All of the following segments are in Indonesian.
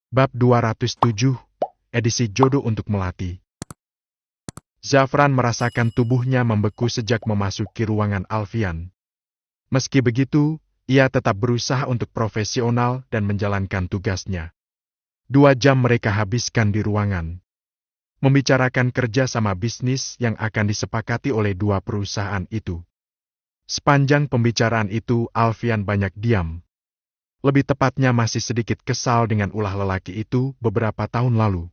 Bab 207, edisi jodoh untuk Melati. Zafran merasakan tubuhnya membeku sejak memasuki ruangan Alfian. Meski begitu, ia tetap berusaha untuk profesional dan menjalankan tugasnya. 2 jam mereka habiskan di ruangan, membicarakan kerja sama bisnis yang akan disepakati oleh 2 perusahaan itu. Sepanjang pembicaraan itu, Alfian banyak diam. Lebih tepatnya masih sedikit kesal dengan ulah lelaki itu beberapa tahun lalu.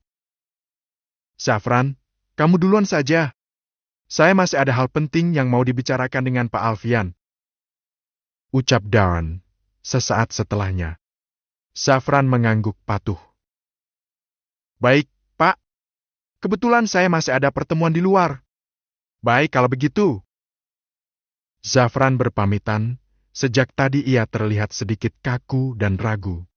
Zafran, kamu duluan saja. Saya masih ada hal penting yang mau dibicarakan dengan Pak Alfian. Ucap Darren, sesaat setelahnya. Zafran mengangguk patuh. Baik, Pak. Kebetulan saya masih ada pertemuan di luar. Baik kalau begitu. Zafran berpamitan. Sejak tadi ia terlihat sedikit kaku dan ragu.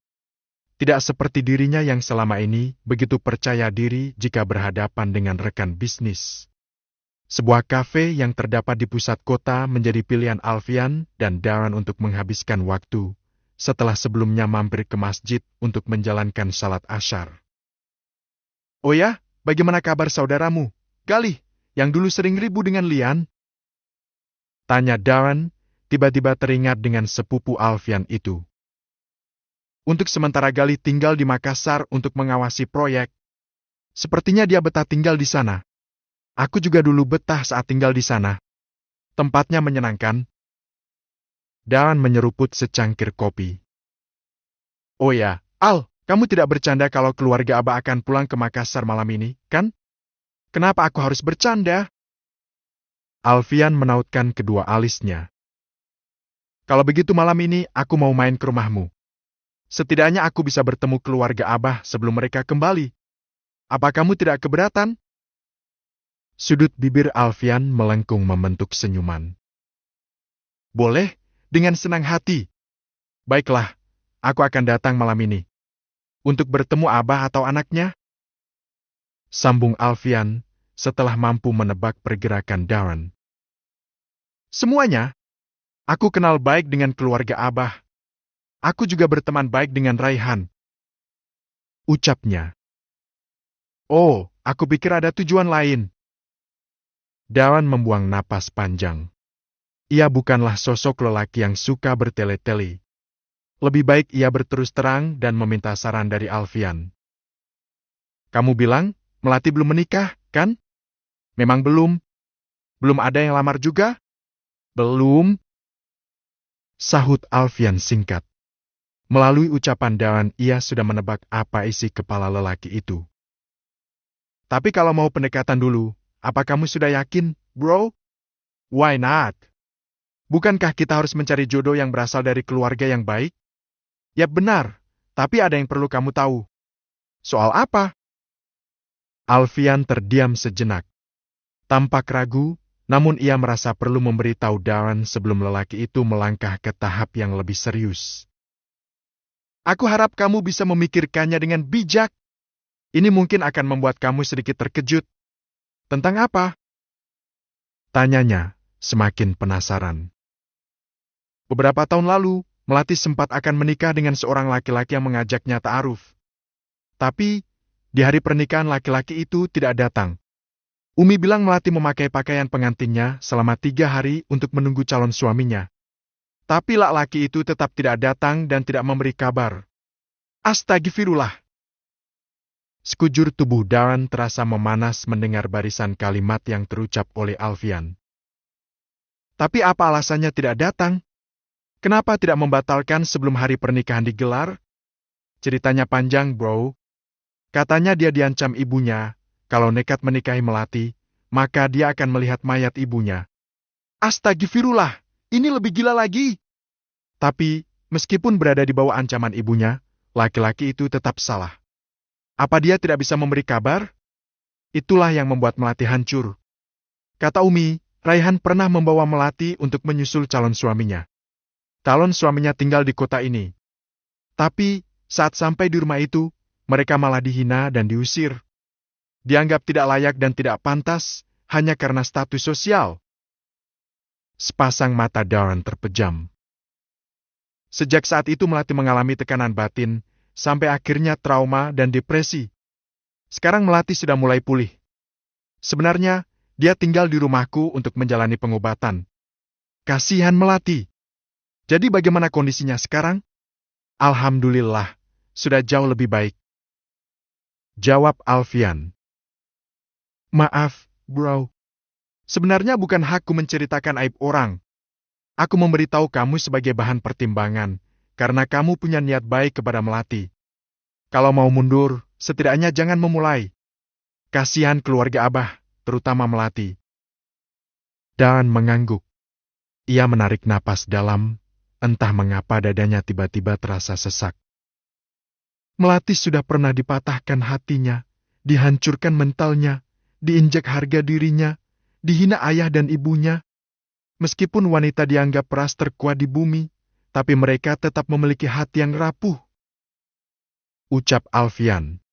Tidak seperti dirinya yang selama ini begitu percaya diri jika berhadapan dengan rekan bisnis. Sebuah kafe yang terdapat di pusat kota menjadi pilihan Alfian dan Darren untuk menghabiskan waktu, setelah sebelumnya mampir ke masjid untuk menjalankan salat asyar. Oh ya, bagaimana kabar saudaramu, Galih, yang dulu sering ribut dengan Lian? Tanya Darren, tiba-tiba teringat dengan sepupu Alfian itu. Untuk sementara Galih tinggal di Makassar untuk mengawasi proyek. Sepertinya dia betah tinggal di sana. Aku juga dulu betah saat tinggal di sana. Tempatnya menyenangkan. Darren menyeruput secangkir kopi. Oh ya, Al, kamu tidak bercanda kalau keluarga Abah akan pulang ke Makassar malam ini, kan? Kenapa aku harus bercanda? Alfian menautkan kedua alisnya. Kalau begitu malam ini aku mau main ke rumahmu. Setidaknya aku bisa bertemu keluarga Abah sebelum mereka kembali. Apa kamu tidak keberatan? Sudut bibir Alfian melengkung membentuk senyuman. Boleh, dengan senang hati. Baiklah, aku akan datang malam ini. Untuk bertemu Abah atau anaknya? Sambung Alfian setelah mampu menebak pergerakan Darren. Semuanya. Aku kenal baik dengan keluarga Abah. Aku juga berteman baik dengan Raihan. Ucapnya. Oh, aku pikir ada tujuan lain. Darren membuang napas panjang. Ia bukanlah sosok lelaki yang suka bertele-tele. Lebih baik ia berterus terang dan meminta saran dari Alfian. Kamu bilang, Melati belum menikah, kan? Memang belum? Belum ada yang lamar juga? Belum? Sahut Alfian singkat. Melalui ucapan Darren, ia sudah menebak apa isi kepala lelaki itu. Tapi kalau mau pendekatan dulu, apa kamu sudah yakin, bro? Why not? Bukankah kita harus mencari jodoh yang berasal dari keluarga yang baik? Ya benar, tapi ada yang perlu kamu tahu. Soal apa? Alfian terdiam sejenak. Tampak ragu, namun ia merasa perlu memberitahu Darren sebelum lelaki itu melangkah ke tahap yang lebih serius. Aku harap kamu bisa memikirkannya dengan bijak. Ini mungkin akan membuat kamu sedikit terkejut. Tentang apa? Tanyanya, semakin penasaran. Beberapa tahun lalu, Melati sempat akan menikah dengan seorang laki-laki yang mengajaknya ta'aruf. Tapi, di hari pernikahan laki-laki itu tidak datang. Umi bilang Melati memakai pakaian pengantinnya selama 3 hari untuk menunggu calon suaminya. Tapi laki itu tetap tidak datang dan tidak memberi kabar. Astagfirullah. Sekujur tubuh Darren terasa memanas mendengar barisan kalimat yang terucap oleh Alfian. Tapi apa alasannya tidak datang? Kenapa tidak membatalkan sebelum hari pernikahan digelar? Ceritanya panjang, bro. Katanya dia diancam ibunya, kalau nekat menikahi Melati, maka dia akan melihat mayat ibunya. Astagfirullah, ini lebih gila lagi. Tapi, meskipun berada di bawah ancaman ibunya, laki-laki itu tetap salah. Apa dia tidak bisa memberi kabar? Itulah yang membuat Melati hancur. Kata Umi, Raihan pernah membawa Melati untuk menyusul calon suaminya. Calon suaminya tinggal di kota ini. Tapi, saat sampai di rumah itu, mereka malah dihina dan diusir. Dianggap tidak layak dan tidak pantas, hanya karena status sosial. Sepasang mata Darren terpejam. Sejak saat itu Melati mengalami tekanan batin, sampai akhirnya trauma dan depresi. Sekarang Melati sudah mulai pulih. Sebenarnya, dia tinggal di rumahku untuk menjalani pengobatan. Kasihan Melati. Jadi bagaimana kondisinya sekarang? Alhamdulillah, sudah jauh lebih baik. Jawab Alfian. Maaf, bro. Sebenarnya bukan hakku menceritakan aib orang. Aku memberitahu kamu sebagai bahan pertimbangan, karena kamu punya niat baik kepada Melati. Kalau mau mundur, setidaknya jangan memulai. Kasihan keluarga Abah, terutama Melati. Dan mengangguk. Ia menarik napas dalam, entah mengapa dadanya tiba-tiba terasa sesak. Melati sudah pernah dipatahkan hatinya, dihancurkan mentalnya, diinjak harga dirinya, dihina ayah dan ibunya. Meskipun wanita dianggap peras terkuat di bumi, tapi mereka tetap memiliki hati yang rapuh. Ucap Alfian.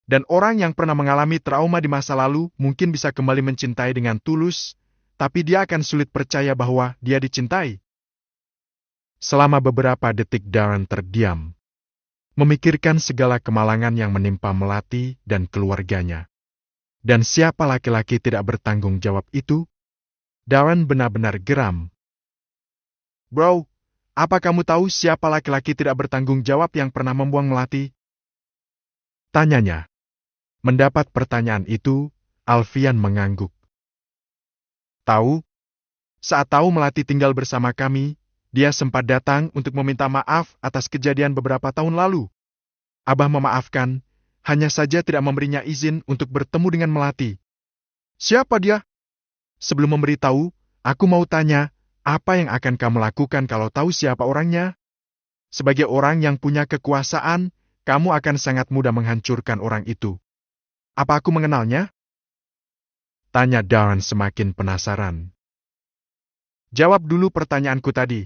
Dan orang yang pernah mengalami trauma di masa lalu mungkin bisa kembali mencintai dengan tulus, tapi dia akan sulit percaya bahwa dia dicintai. Selama beberapa detik Darren terdiam, memikirkan segala kemalangan yang menimpa Melati dan keluarganya. Dan siapa laki-laki tidak bertanggung jawab itu? Darren benar-benar geram. Bro, apa kamu tahu siapa laki-laki tidak bertanggung jawab yang pernah membuang Melati? Tanyanya. Mendapat pertanyaan itu, Alfian mengangguk. Tahu? Saat tahu Melati tinggal bersama kami, dia sempat datang untuk meminta maaf atas kejadian beberapa tahun lalu. Abah memaafkan, hanya saja tidak memberinya izin untuk bertemu dengan Melati. Siapa dia? Sebelum memberitahu, aku mau tanya, apa yang akan kamu lakukan kalau tahu siapa orangnya? Sebagai orang yang punya kekuasaan, kamu akan sangat mudah menghancurkan orang itu. Apa aku mengenalnya? Tanya Darren semakin penasaran. Jawab dulu pertanyaanku tadi.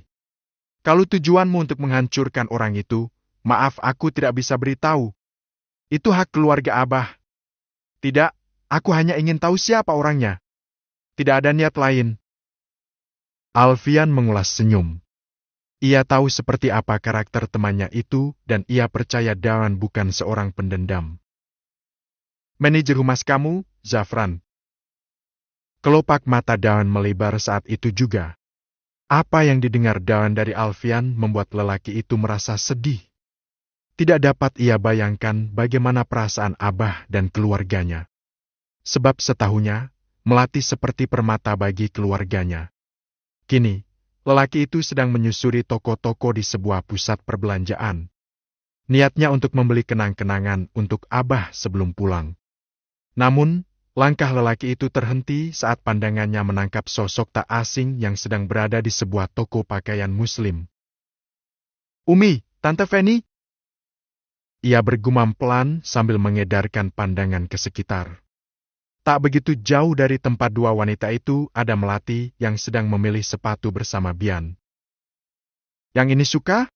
Kalau tujuanmu untuk menghancurkan orang itu, maaf aku tidak bisa beritahu. Itu hak keluarga Abah. Tidak, aku hanya ingin tahu siapa orangnya. Tidak ada niat lain. Alfian mengulas senyum. Ia tahu seperti apa karakter temannya itu dan ia percaya Darren bukan seorang pendendam. Manajer humas kamu, Zafran. Kelopak mata Darren melebar saat itu juga. Apa yang didengar Darren dari Alfian membuat lelaki itu merasa sedih. Tidak dapat ia bayangkan bagaimana perasaan Abah dan keluarganya. Sebab setahunya, Melati seperti permata bagi keluarganya. Kini, lelaki itu sedang menyusuri toko-toko di sebuah pusat perbelanjaan. Niatnya untuk membeli kenang-kenangan untuk Abah sebelum pulang. Namun, langkah lelaki itu terhenti saat pandangannya menangkap sosok tak asing yang sedang berada di sebuah toko pakaian Muslim. Umi, Tante Feni? Ia bergumam pelan sambil mengedarkan pandangan ke sekitar. Tak begitu jauh dari tempat dua wanita itu ada Melati yang sedang memilih sepatu bersama Bian. Yang ini suka?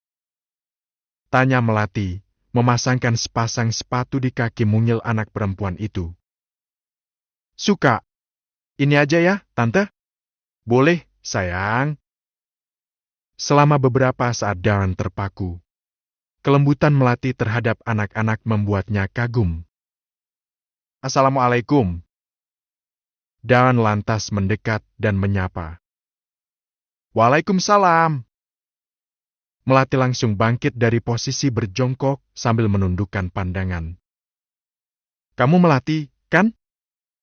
Tanya Melati, memasangkan sepasang sepatu di kaki mungil anak perempuan itu. Suka. Ini aja ya, Tante? Boleh, sayang. Selama beberapa saat Darren terpaku. Kelembutan Melati terhadap anak-anak membuatnya kagum. Assalamualaikum. Darren lantas mendekat dan menyapa. Waalaikumsalam. Melati langsung bangkit dari posisi berjongkok sambil menundukkan pandangan. Kamu Melati, kan?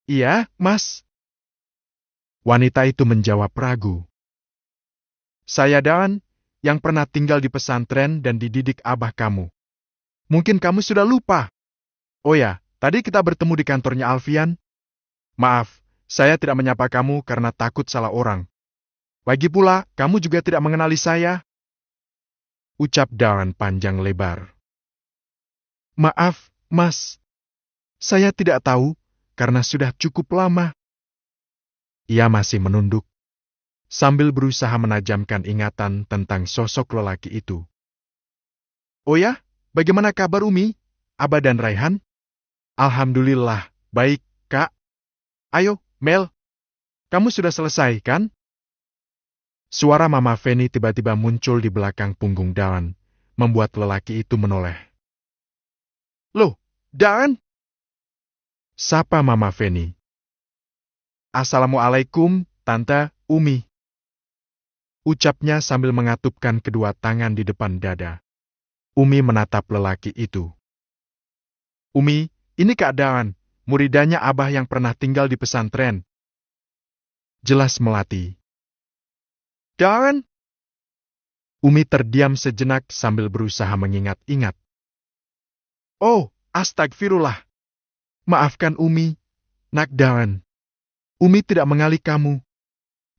Iya, Mas. Wanita itu menjawab ragu. Saya Darren, yang pernah tinggal di pesantren dan dididik Abah kamu. Mungkin kamu sudah lupa. Oh ya, tadi kita bertemu di kantornya Alfian. Maaf, saya tidak menyapa kamu karena takut salah orang. Lagi pula, kamu juga tidak mengenali saya. Ucap Darren panjang lebar. Maaf, Mas. Saya tidak tahu, karena sudah cukup lama. Ia masih menunduk, sambil berusaha menajamkan ingatan tentang sosok lelaki itu. Oh ya, bagaimana kabar Umi, Abah dan Raihan? Alhamdulillah, baik, Kak. Ayo, Mel. Kamu sudah selesai, kan? Suara Mama Feni tiba-tiba muncul di belakang punggung Darren, membuat lelaki itu menoleh. Loh, Dan? Sapa Mama Feni. Assalamualaikum, Tante Umi. Ucapnya sambil mengatupkan kedua tangan di depan dada. Umi menatap lelaki itu. Umi, ini Kak Dan, muridanya Abah yang pernah tinggal di pesantren. Jelas Melati. Dan? Umi terdiam sejenak sambil berusaha mengingat-ingat. Oh, astagfirullah. Maafkan Umi, Nak Dan. Umi tidak mengali kamu.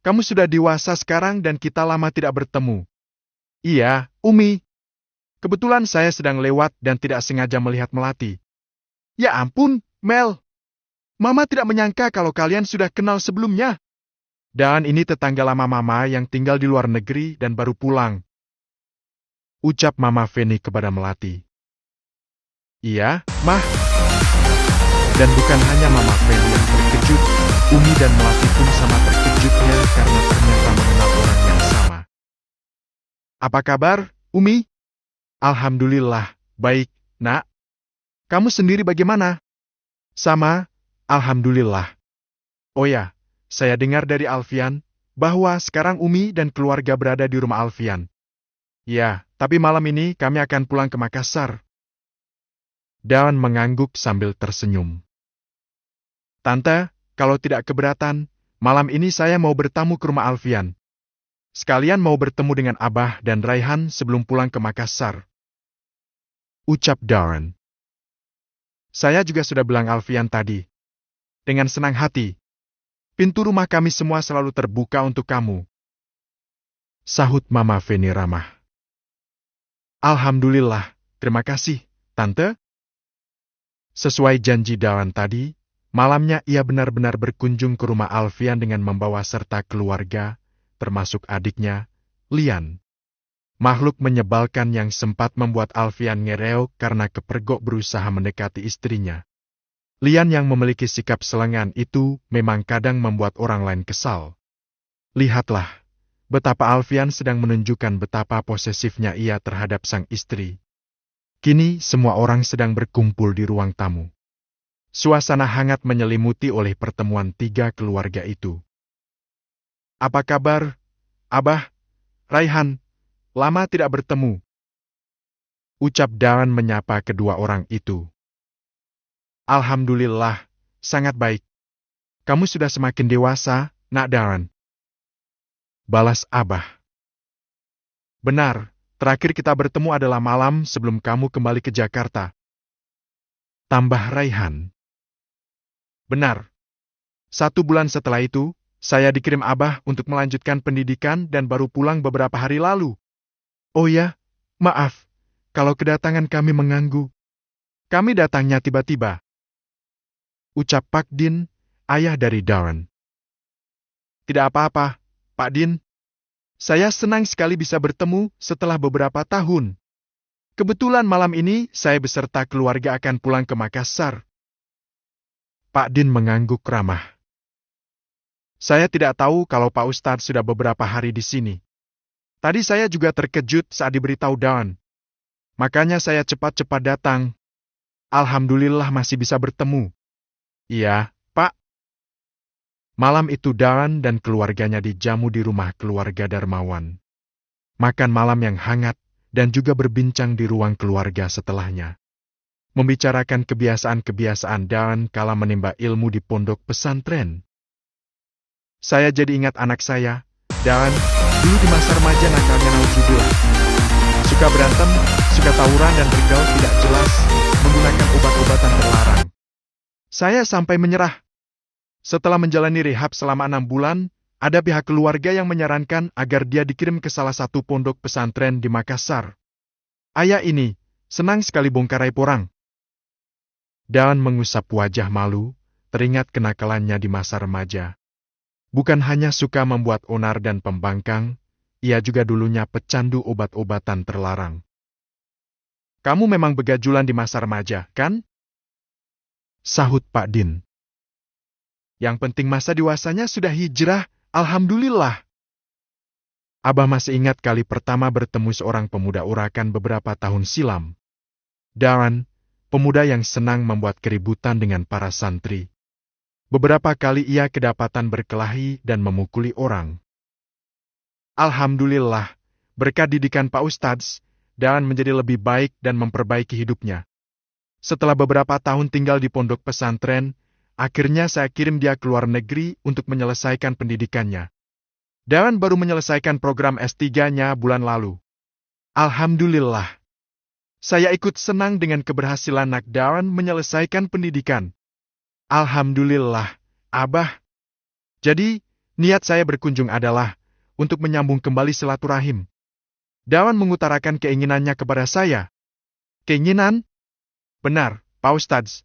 Kamu sudah dewasa sekarang dan kita lama tidak bertemu. Iya, Umi. Kebetulan saya sedang lewat dan tidak sengaja melihat Melati. Ya ampun, Mel. Mama tidak menyangka kalau kalian sudah kenal sebelumnya. Dan ini tetangga lama Mama yang tinggal di luar negeri dan baru pulang. Ucap Mama Feni kepada Melati. Iya, Mah. Dan bukan hanya Mama Feni yang terkejut, Umi dan Melati pun sama terkejutnya karena ternyata mengenal orang yang sama. Apa kabar, Umi? Alhamdulillah, baik, Nak. Kamu sendiri bagaimana? Sama, Alhamdulillah. Oh ya, saya dengar dari Alfian bahwa sekarang Umi dan keluarga berada di rumah Alfian. Ya, tapi malam ini kami akan pulang ke Makassar. Dan mengangguk sambil tersenyum. Tante, kalau tidak keberatan, malam ini saya mau bertamu ke rumah Alfian. Sekalian mau bertemu dengan Abah dan Raihan sebelum pulang ke Makassar. Ucap Darren. Saya juga sudah bilang Alfian tadi. Dengan senang hati. Pintu rumah kami semua selalu terbuka untuk kamu. Sahut Mama Feni ramah. Alhamdulillah, terima kasih, Tante. Sesuai janji Darren tadi, malamnya ia benar-benar berkunjung ke rumah Alfian dengan membawa serta keluarga, termasuk adiknya, Lian. Makhluk menyebalkan yang sempat membuat Alfian ngereok karena kepergok berusaha mendekati istrinya. Lian yang memiliki sikap selengan itu memang kadang membuat orang lain kesal. Lihatlah, betapa Alfian sedang menunjukkan betapa posesifnya ia terhadap sang istri. Kini semua orang sedang berkumpul di ruang tamu. Suasana hangat menyelimuti oleh pertemuan tiga keluarga itu. Apa kabar, Abah, Raihan? Lama tidak bertemu. Ucap Darren menyapa kedua orang itu. Alhamdulillah, sangat baik. Kamu sudah semakin dewasa, Nak Darren. Balas Abah. Benar, terakhir kita bertemu adalah malam sebelum kamu kembali ke Jakarta. Tambah Raihan. Benar. 1 bulan setelah itu, saya dikirim Abah untuk melanjutkan pendidikan dan baru pulang beberapa hari lalu. Oh ya, maaf, kalau kedatangan kami mengganggu. Kami datangnya tiba-tiba. Ucap Pak Din, ayah dari Darren. Tidak apa-apa, Pak Din. Saya senang sekali bisa bertemu setelah beberapa tahun. Kebetulan malam ini saya beserta keluarga akan pulang ke Makassar. Pak Din mengangguk ramah. Saya tidak tahu kalau Pak Ustadz sudah beberapa hari di sini. Tadi saya juga terkejut saat diberitahu Darren. Makanya saya cepat-cepat datang. Alhamdulillah masih bisa bertemu. Iya, Pak. Malam itu Darren dan keluarganya dijamu di rumah keluarga Darmawan. Makan malam yang hangat dan juga berbincang di ruang keluarga setelahnya. Membicarakan kebiasaan-kebiasaan Darren kala menimba ilmu di pondok pesantren. Saya jadi ingat anak saya, Darren, dulu di masa remaja nakalnya nauzubillah. Suka berantem, suka tawuran dan bergaul tidak jelas, menggunakan obat-obatan terlarang. Saya sampai menyerah. Setelah menjalani rehab selama 6 bulan, ada pihak keluarga yang menyarankan agar dia dikirim ke salah satu pondok pesantren di Makassar. Ayah ini senang sekali bongkar aib orang. Dan mengusap wajah malu, teringat kenakalannya di masa remaja. Bukan hanya suka membuat onar dan pembangkang, ia juga dulunya pecandu obat-obatan terlarang. Kamu memang begajulan di masa remaja, kan? Sahut Pak Din. Yang penting masa dewasanya sudah hijrah, alhamdulillah. Abah masih ingat kali pertama bertemu seorang pemuda Urakan beberapa tahun silam. Dawan, pemuda yang senang membuat keributan dengan para santri. Beberapa kali ia kedapatan berkelahi dan memukuli orang. Alhamdulillah, berkat didikan Pak Ustadz, Dawan menjadi lebih baik dan memperbaiki hidupnya. Setelah beberapa tahun tinggal di pondok pesantren, akhirnya saya kirim dia ke luar negeri untuk menyelesaikan pendidikannya. Dawan baru menyelesaikan program S3-nya bulan lalu. Alhamdulillah. Saya ikut senang dengan keberhasilan Nak Dawan menyelesaikan pendidikan. Alhamdulillah, Abah. Jadi, niat saya berkunjung adalah untuk menyambung kembali silaturahim. Dawan mengutarakan keinginannya kepada saya. Keinginan? Benar, Pak Ustadz.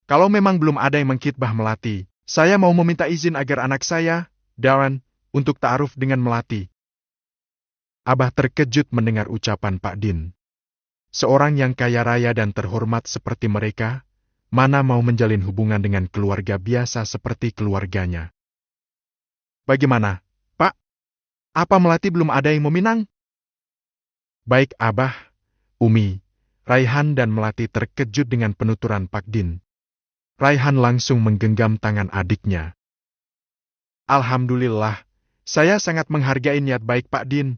Kalau memang belum ada yang mengkhitbah Melati, saya mau meminta izin agar anak saya, Dawan, untuk ta'aruf dengan Melati. Abah terkejut mendengar ucapan Pak Din. Seorang yang kaya raya dan terhormat seperti mereka, mana mau menjalin hubungan dengan keluarga biasa seperti keluarganya. Bagaimana, Pak? Apa Melati belum ada yang meminang? Baik Abah, Umi, Raihan dan Melati terkejut dengan penuturan Pak Din. Raihan langsung menggenggam tangan adiknya. Alhamdulillah, saya sangat menghargai niat baik Pak Din.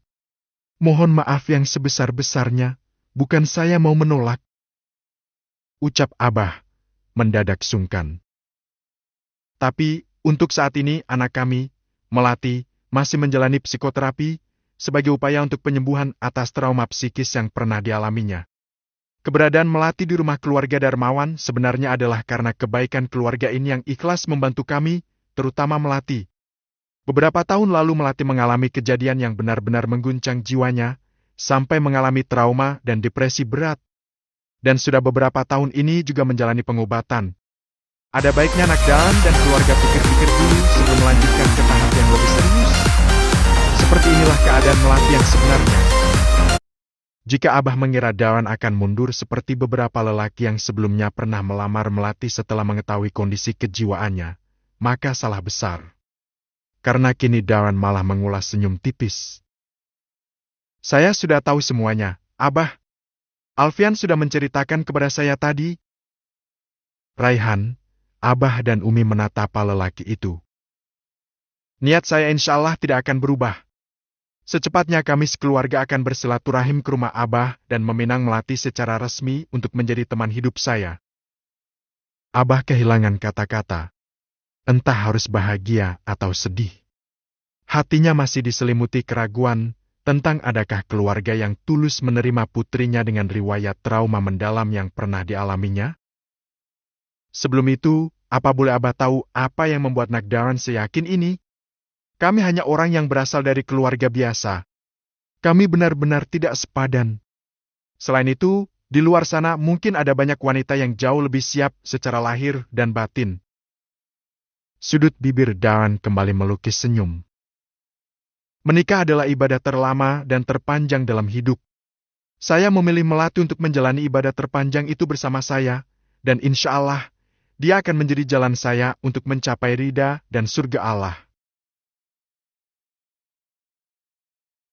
Mohon maaf yang sebesar-besarnya, bukan saya mau menolak. Ucap Abah, mendadak sungkan. Tapi, untuk saat ini anak kami, Melati, masih menjalani psikoterapi sebagai upaya untuk penyembuhan atas trauma psikis yang pernah dialaminya. Keberadaan Melati di rumah keluarga Darmawan sebenarnya adalah karena kebaikan keluarga ini yang ikhlas membantu kami, terutama Melati. Beberapa tahun lalu Melati mengalami kejadian yang benar-benar mengguncang jiwanya, sampai mengalami trauma dan depresi berat. Dan sudah beberapa tahun ini juga menjalani pengobatan. Ada baiknya Nak Dawan dan keluarga pikir-pikir dulu sebelum melanjutkan ke tahap yang lebih serius. Seperti inilah keadaan Melati yang sebenarnya. Jika Abah mengira Dawan akan mundur seperti beberapa lelaki yang sebelumnya pernah melamar Melati setelah mengetahui kondisi kejiwaannya, maka salah besar. Karena kini Dawan malah mengulas senyum tipis. Saya sudah tahu semuanya, Abah. Alfian sudah menceritakan kepada saya tadi. Raihan, Abah dan Umi menatap lelaki itu. Niat saya insya Allah tidak akan berubah. Secepatnya kami sekeluarga akan bersilaturahim ke rumah Abah dan meminang Melati secara resmi untuk menjadi teman hidup saya. Abah kehilangan kata-kata. Entah harus bahagia atau sedih. Hatinya masih diselimuti keraguan tentang adakah keluarga yang tulus menerima putrinya dengan riwayat trauma mendalam yang pernah dialaminya. Sebelum itu, apa boleh Abah tahu apa yang membuat Nak Dawan seyakin ini? Kami hanya orang yang berasal dari keluarga biasa. Kami benar-benar tidak sepadan. Selain itu, di luar sana mungkin ada banyak wanita yang jauh lebih siap secara lahir dan batin. Sudut bibir Dawan kembali melukis senyum. Menikah adalah ibadah terlama dan terpanjang dalam hidup. Saya memilih Melati untuk menjalani ibadah terpanjang itu bersama saya, dan insya Allah, dia akan menjadi jalan saya untuk mencapai ridha dan surga Allah.